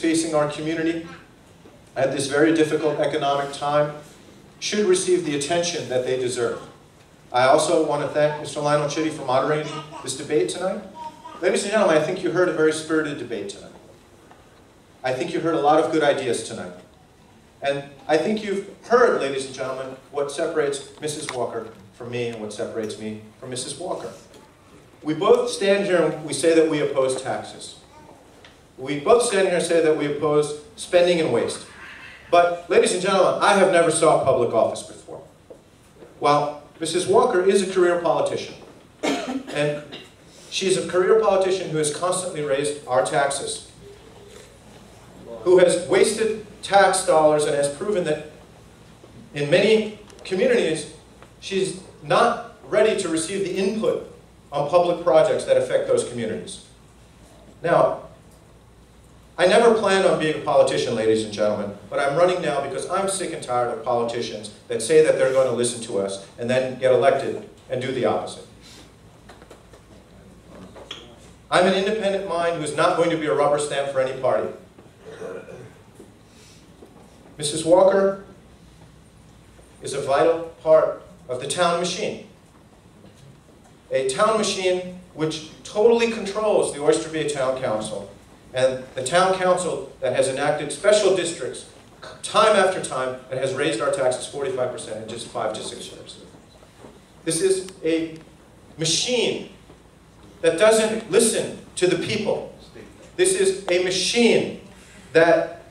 facing our community at this very difficult economic time should receive the attention that they deserve. I also want to thank Mr. Lionel Chitty for moderating this debate tonight. Ladies and gentlemen, I think you heard a very spirited debate tonight. I think you heard a lot of good ideas tonight. And I think you've heard, ladies and gentlemen, what separates Mrs. Walker from me and what separates me from Mrs. Walker. We both stand here and we say that we oppose taxes. We both stand here and say that we oppose spending and waste. But, ladies and gentlemen, I have never sought public office before. While Mrs. Walker is a career politician, and she's a career politician who has constantly raised our taxes, who has wasted tax dollars and has proven that in many communities she's not ready to receive the input on public projects that affect those communities. Now, I never planned on being a politician, ladies and gentlemen, but I'm running now because I'm sick and tired of politicians that say that they're going to listen to us and then get elected and do the opposite. I'm an independent mind who is not going to be a rubber stamp for any party. Mrs. Walker is a vital part of the town machine. A town machine which totally controls the Oyster Bay Town Council and the town council that has enacted special districts time after time and has raised our taxes 45% in just 5 to 6 years. This is a machine that doesn't listen to the people. This is a machine that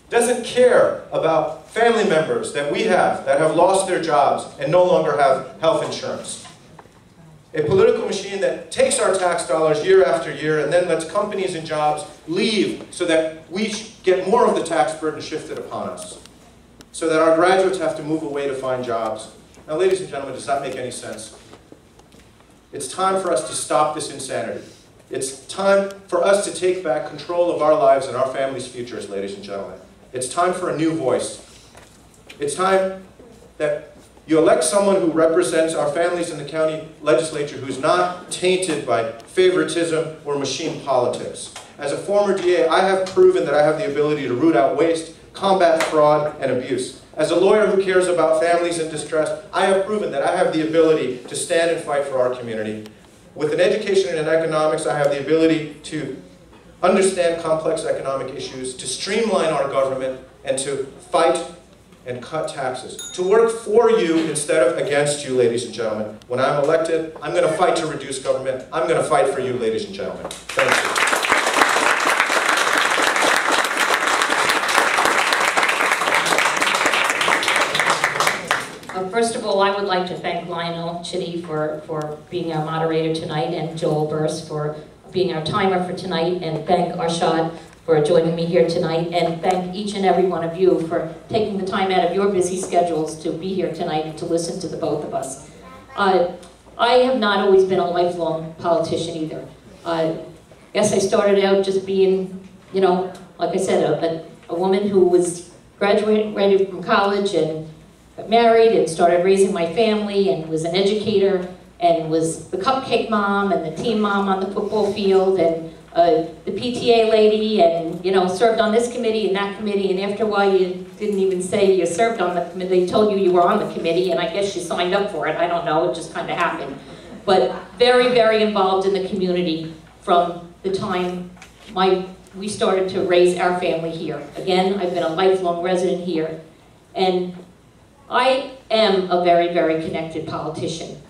doesn't care about family members that we have that have lost their jobs and no longer have health insurance. A political machine that takes our tax dollars year after year and then lets companies and jobs leave so that we get more of the tax burden shifted upon us. So that our graduates have to move away to find jobs. Now, ladies and gentlemen, does that make any sense? It's time for us to stop this insanity. It's time for us to take back control of our lives and our families' futures, ladies and gentlemen. It's time for a new voice. It's time that you elect someone who represents our families in the county legislature who's not tainted by favoritism or machine politics. As a former DA, I have proven that I have the ability to root out waste, combat fraud, and abuse. As a lawyer who cares about families in distress, I have proven that I have the ability to stand and fight for our community. With an education in economics, I have the ability to understand complex economic issues, to streamline our government, and to fight and cut taxes. To work for you instead of against you, ladies and gentlemen. When I'm elected, I'm going to fight to reduce government. I'm going to fight for you, ladies and gentlemen. Thank you. First of all, I would like to thank Lionel Chitty for being our moderator tonight, and Joel Burst for being our timer for tonight, and thank Arshad for joining me here tonight, and thank each and every one of you for taking the time out of your busy schedules to be here tonight and to listen to the both of us. I have not always been a lifelong politician either. I guess I started out just being, you know, like I said, a woman who was graduated from college and got married and started raising my family and was an educator and was the cupcake mom and the team mom on the football field and the PTA lady, and, you know, served on this committee and that committee, and after a while you didn't even say you served on the committee, they told you you were on the committee, and I guess you signed up for it, I don't know, it just kind of happened. But very, very involved in the community from the time we started to raise our family here. Again, I've been a lifelong resident here, and I am a very, very connected politician.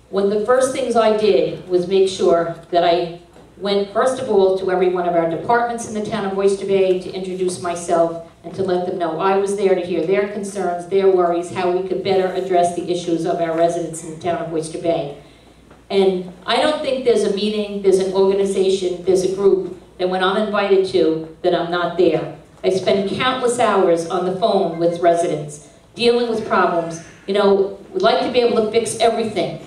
One of the first things I did was make sure that I went, first of all, to every one of our departments in the town of Oyster Bay to introduce myself and to let them know I was there to hear their concerns, their worries, how we could better address the issues of our residents in the town of Oyster Bay. And I don't think there's a meeting, there's an organization, there's a group that when I'm invited to, that I'm not there. I spend countless hours on the phone with residents, dealing with problems. You know, we'd like to be able to fix everything.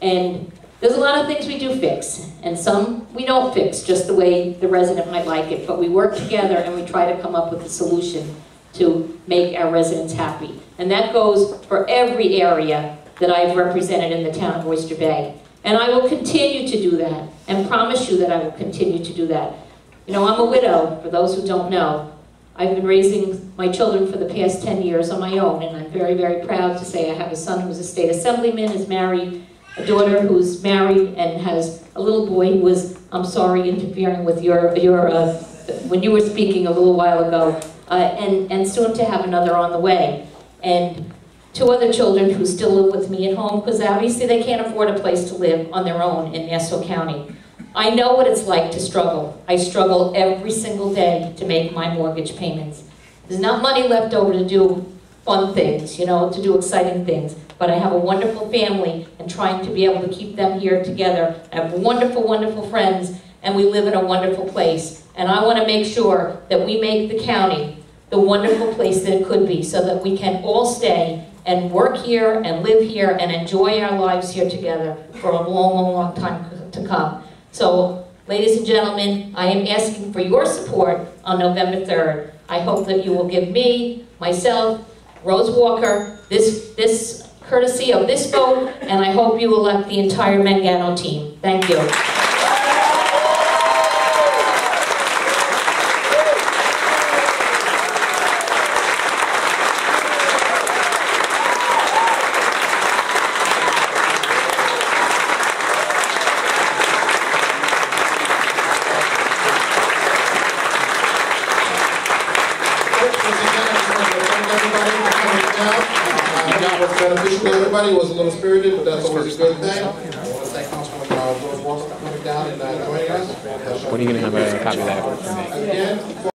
And there's a lot of things we do fix, and some we don't fix just the way the resident might like it, but we work together and we try to come up with a solution to make our residents happy. And that goes for every area that I've represented in the town of Oyster Bay. And I will continue to do that, and promise you that I will continue to do that. You know, I'm a widow, for those who don't know. I've been raising my children for the past 10 years on my own, and I'm very, very proud to say I have a son who's a state assemblyman, is married, a daughter who's married, and has a little boy who was, I'm sorry, interfering with when you were speaking a little while ago, and soon to have another on the way. And 2 other children who still live with me at home, because obviously they can't afford a place to live on their own in Nassau County. I know what it's like to struggle. I struggle every single day to make my mortgage payments. There's not money left over to do fun things, you know, to do exciting things. But I have a wonderful family, and trying to be able to keep them here together. I have wonderful, wonderful friends, and we live in a wonderful place. And I want to make sure that we make the county the wonderful place that it could be, so that we can all stay and work here and live here and enjoy our lives here together for a long, long, long time to come. So, ladies and gentlemen, I am asking for your support on November 3rd. I hope that you will give me, myself, Rose Walker, this courtesy of this vote, and I hope you elect the entire Mangano team. Thank you. Beneficial to everybody. It was a little spirited, but that's always a good thing. I want to thank Councilman George Walker for coming down and joining us. When are you going to have a copy of that for me? Again.